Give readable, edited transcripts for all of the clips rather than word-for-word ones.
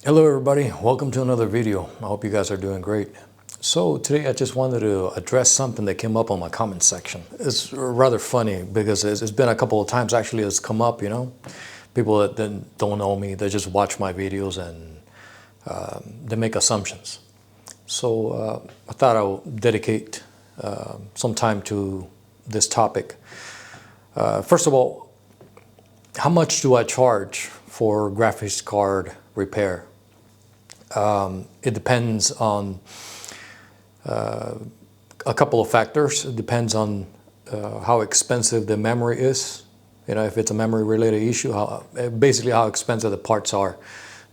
Hello everybody, welcome to another video. I hope you guys are doing great. So today I just wanted to address something that came up on my comment section. It's rather funny because it's been a couple of times actually it's come up, People that don't know me, they just watch my videos and they make assumptions. So I thought I would dedicate some time to this topic. First of all, how much do I charge for graphics card repair? It depends on a couple of factors. It depends on how expensive the memory is. If it's a memory related issue, basically how expensive the parts are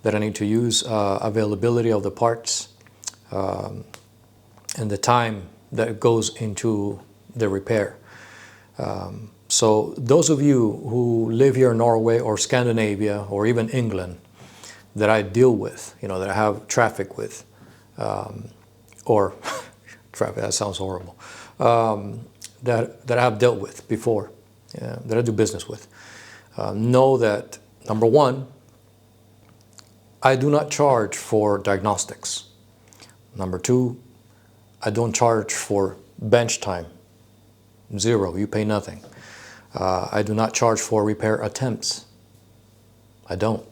that I need to use, availability of the parts, and the time that goes into the repair. So those of you who live here in Norway or Scandinavia or even England, that I deal with, that I have traffic with, or traffic, that sounds horrible, that I have dealt with before, that I do business with, know that, number one, I do not charge for diagnostics. Number two, I don't charge for bench time. Zero, you pay nothing. I do not charge for repair attempts. I don't.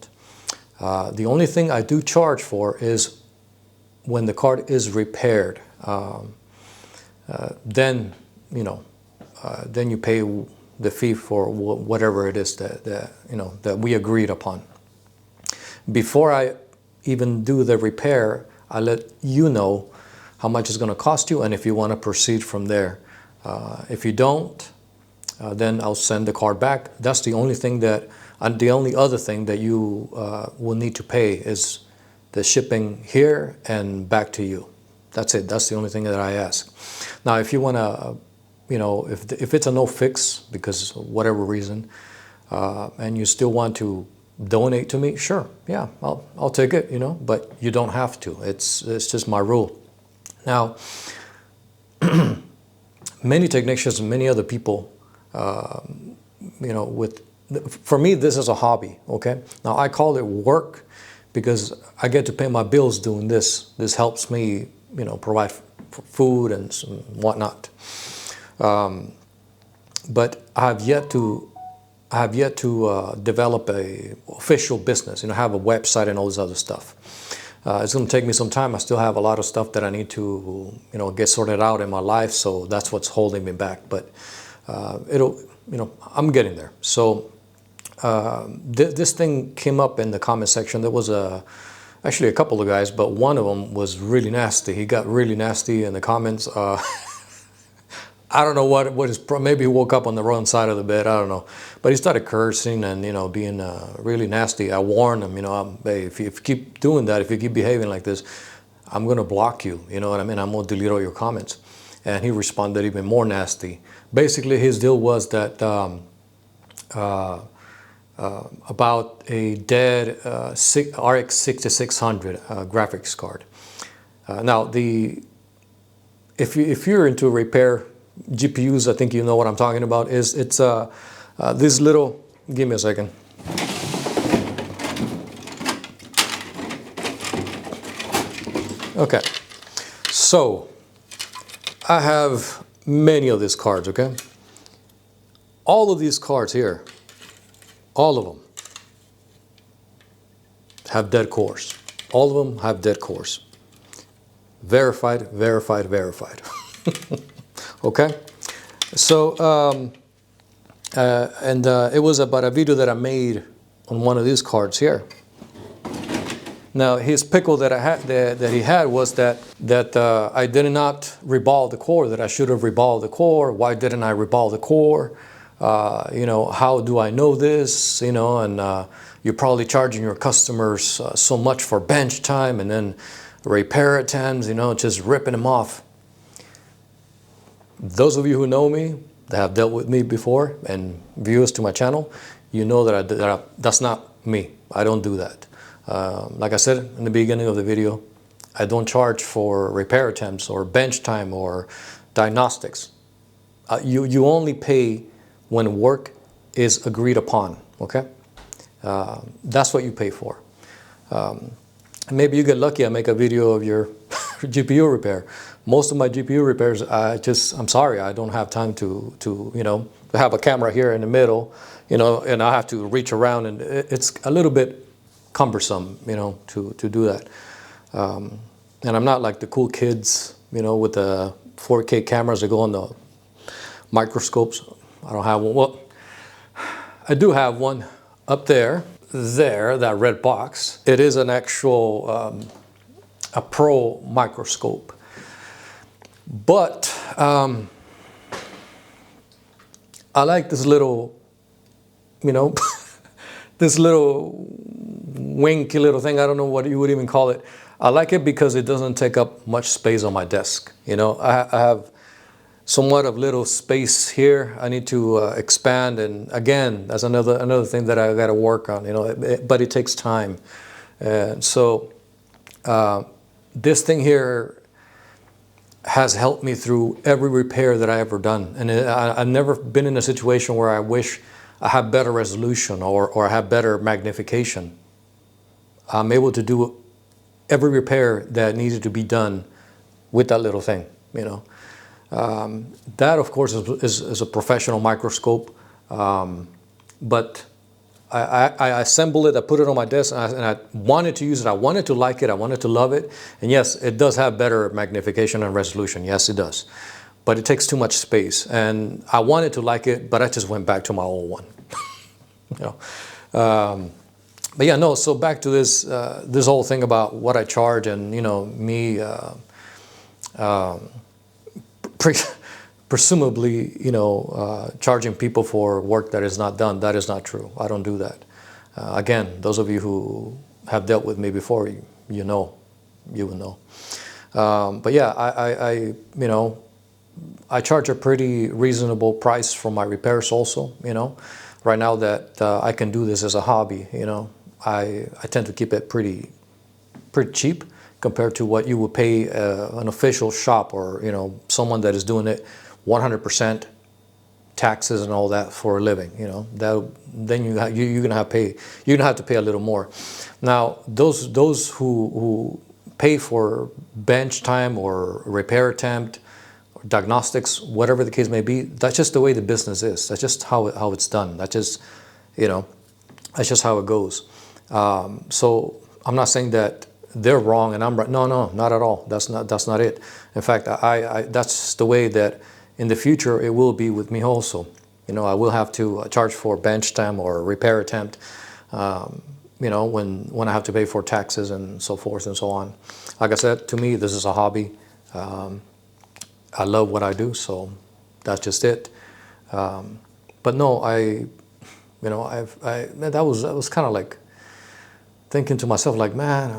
The only thing I do charge for is when the card is repaired. Then you pay the fee for whatever it is that we agreed upon. Before I even do the repair, I let you know how much it's going to cost you and if you want to proceed from there. If you don't, then I'll send the card back. That's the only thing and the only other thing that you will need to pay is the shipping here and back to you. That's it. That's the only thing that I ask. Now, if you want to, if it's a no fix because of whatever reason, and you still want to donate to me, sure, yeah, I'll take it, but you don't have to. It's just my rule. Now, many technicians and many other people, for me, this is a hobby, okay? Now, I call it work because I get to pay my bills doing this. This helps me, provide food and whatnot. But I have yet to develop a official business, have a website and all this other stuff. It's going to take me some time. I still have a lot of stuff that I need to, get sorted out in my life. So that's what's holding me back. But I'm getting there. So this thing came up in the comment section. There was actually a couple of guys, but one of them was really nasty. He got really nasty in the comments. I don't know what his, maybe he woke up on the wrong side of the bed. I don't know. But he started cursing and, being really nasty. I warned him, hey, if you keep doing that, if you keep behaving like this, I'm going to block you. You know what I mean? I'm going to delete all your comments. And he responded even more nasty. Basically, his deal was that about a dead RX 6600 graphics card. Now, if you're into repair GPUs, I think you know what I'm talking about. It's this little. Give me a second. Okay, so I have many of these cards. Okay, all of these cards here, all of them have dead cores. All of them have dead cores. Verified, verified, verified. Okay, so it was about a video that I made on one of these cards here. Now his pickle that I had that he had was that I did not reball the core, that I should have reballed the core. Why didn't I reball the core? How do I know this? And you're probably charging your customers so much for bench time and then repair attempts, just ripping them off. Those of you who know me, that have dealt with me before, and viewers to my channel, you know that that's not me. I don't do that. Like I said in the beginning of the video, I don't charge for repair attempts or bench time or diagnostics. You only pay when work is agreed upon, okay? That's what you pay for. maybe you get lucky, I make a video of your GPU repair. Most of my GPU repairs, I'm sorry, I don't have time to have a camera here in the middle, and I have to reach around, and it's a little bit cumbersome, to do that. And I'm not like the cool kids, with the 4K cameras that go on the microscopes. I don't have one. Well, I do have one up there, that red box. It is an actual, a pro microscope. But I like this little, this little winky little thing. I don't know what you would even call it. I like it because it doesn't take up much space on my desk. I have somewhat of little space here. I need to expand, and again, that's another thing that I got to work on. But it takes time, and so this thing here has helped me through every repair that I ever done, and I've never been in a situation where I wish I had better resolution or I have better magnification. I'm able to do every repair that needed to be done with that little thing. That, of course, is a professional microscope, but I assembled it, I put it on my desk, and I wanted to use it. I wanted to like it, I wanted to love it. And yes, it does have better magnification and resolution. Yes, it does. But it takes too much space. And I wanted to like it, but I just went back to my old one. But yeah, no, so back to this whole thing about what I charge, and, me presumably, charging people for work that is not done. That is not true. I don't do that. Again, those of you who have dealt with me before, you will know. But yeah, I charge a pretty reasonable price for my repairs also, Right now that I can do this as a hobby, I tend to keep it pretty cheap compared to what you would pay an official shop, or someone that is doing it 100% taxes and all that for a living. Then you're gonna have to pay a little more. Now those who pay for bench time or repair attempt or diagnostics, whatever the case may be, that's just the way the business is. That's just how it's done. That's just that's just how it goes. So I'm not saying that they're wrong and I'm right. No, not at all. That's not it. In fact, I that's the way that in the future it will be with me also. I will have to charge for bench time or repair attempt, when I have to pay for taxes and so forth and so on. Like I said, to me, this is a hobby. I love what I do, so that's just it. But no, that was kind of like thinking to myself, like, man,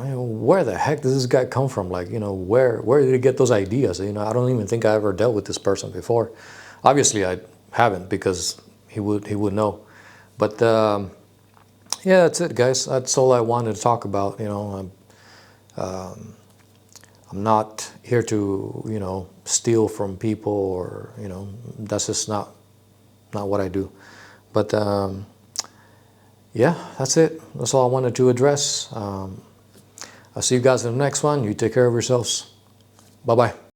where the heck does this guy come from? Like, where did he get those ideas? I don't even think I ever dealt with this person before. Obviously, I haven't, because he would know. But yeah, that's it, guys. That's all I wanted to talk about. I'm not here to steal from people, or that's just not what I do. But yeah, that's it. That's all I wanted to address. I'll see you guys in the next one. You take care of yourselves. Bye-bye.